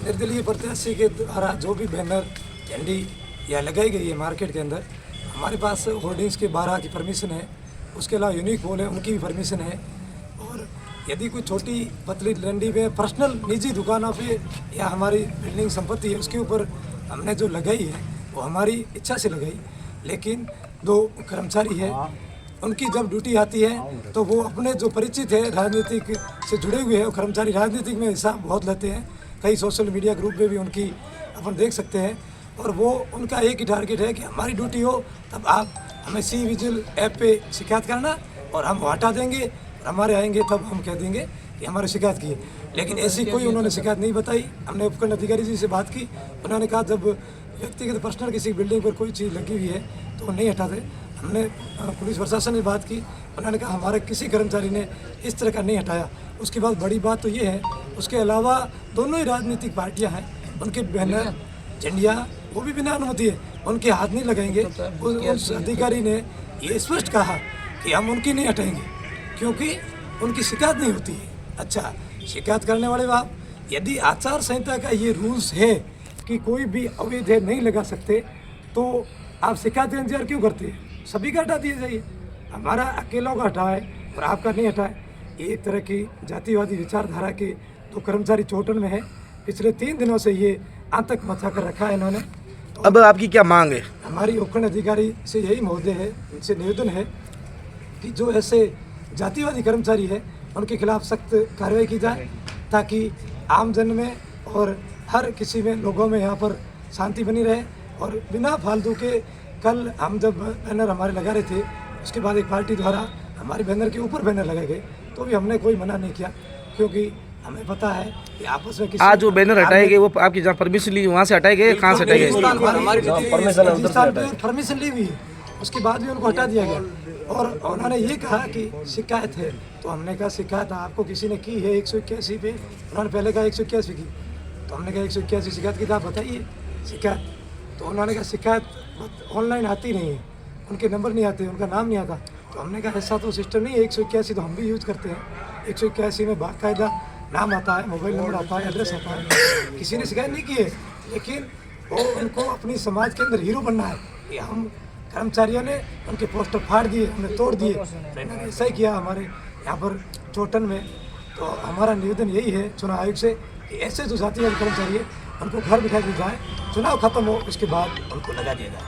निर्दलीय प्रत्याशी के द्वारा जो भी बैनर झंडी या लगाई गई है मार्केट के अंदर, हमारे पास होर्डिंग्स के 12 की परमिशन है, उसके अलावा यूनिक पोल है उनकी भी परमिशन है। और यदि कोई छोटी पतली डंडी में पर्सनल निजी दुकानों पे या हमारी बिल्डिंग संपत्ति है उसके ऊपर हमने जो लगाई है वो हमारी इच्छा से लगाई, लेकिन दो कर्मचारी है उनकी जब ड्यूटी आती है तो वो अपने जो परिचित है राजनीतिक से जुड़े हुए हैं, वो कर्मचारी राजनीतिक में हिस्सा बहुत लेते हैं, कई सोशल मीडिया ग्रुप में भी उनकी अपन देख सकते हैं। और वो उनका एक ही टारगेट है कि हमारी ड्यूटी हो तब आप हमें सी विजिल ऐप पे शिकायत करना और हम हटा देंगे, और हमारे आएंगे तब हम कह देंगे कि हमारी शिकायत की है। लेकिन ऐसी कोई उन्होंने शिकायत नहीं बताई। हमने उपखंड अधिकारी जी से बात की, उन्होंने कहा जब व्यक्तिगत पर्सनल किसी बिल्डिंग पर कोई चीज़ लगी हुई है तो वो नहीं हटाते। हमने पुलिस प्रशासन से बात की, उन्होंने कहा हमारे किसी कर्मचारी ने इस तरह का नहीं हटाया। उसके बाद बड़ी बात तो ये है, उसके अलावा दोनों ही राजनीतिक पार्टियां हैं, उनके बैनर झंडियाँ वो भी बिना अनुमति है उनके हाथ नहीं लगाएंगे। उस अधिकारी ने ये स्पष्ट कहा कि हम उनकी नहीं हटाएंगे क्योंकि उनकी शिकायत नहीं होती है। अच्छा, शिकायत करने वाले बाप, यदि आचार संहिता का ये रूल्स है कि कोई भी अवैध नहीं लगा सकते तो आप शिकायत का इंतजार क्यों करते हैं? सभी का हटा दिया जाइए, हमारा अकेलों का हटाए और आपका नहीं हटाए। ये एक तरह की जातिवादी विचारधारा के दो कर्मचारी चोटन में है। पिछले 3 दिनों से ये आतंक मचा कर रखा है इन्होंने। तो अब आपकी क्या मांग है? हमारी उपखंड अधिकारी से यही महोदय है, इनसे निवेदन है कि जो ऐसे जातिवादी कर्मचारी है उनके खिलाफ सख्त कार्रवाई की जाए ताकि आमजन में और हर किसी में लोगों में यहाँ पर शांति बनी रहे। और बिना फालतू के, कल हम जब बैनर हमारे लगा रहे थे उसके बाद एक पार्टी द्वारा हमारे बैनर के ऊपर बैनर लगाए गए तो भी हमने कोई मना नहीं किया क्योंकि हमें पता है कि आपस में आज जो बैनर हटाए गए वो आपकी जहाँ परमिशन ली वहाँ से हटाए गए, कहाँ से हटाए गए? परमिशन ली हुई है, उसके बाद भी उनको हटा दिया गया। और उन्होंने ये कहा कि शिकायत है, तो हमने कहा शिकायत आपको किसी ने की है 181 पे? उन्होंने पहले कहा 181 की, तो हमने कहा 181 शिकायत की आप बताइए शिकायत। तो उन्होंने कहा शिकायत ऑनलाइन आती नहीं है, उनके नंबर नहीं आते, उनका नाम नहीं आता। तो हमने कहा ऐसा तो सिस्टम नहीं है, 181 तो हम भी यूज़ करते हैं। 181 में बाकायदा नाम आता है, मोबाइल नंबर आता है, एड्रेस आता है। किसी ने शिकायत नहीं की है, लेकिन वो उनको अपनी समाज के अंदर हीरो बनना है कि हम कर्मचारियों ने उनके पोस्टर फाड़ दिए, हमने तोड़ दिए। इन्होंने ऐसा ही किया हमारे यहाँ पर चोटन में। तो हमारा निवेदन यही है चुनाव आयोग से कि ऐसे जो जातिवादी कर्मचारी है उनको घर बिठा दिया जाए, चुनाव खत्म हो उसके बाद उनको लगा दिया जाए।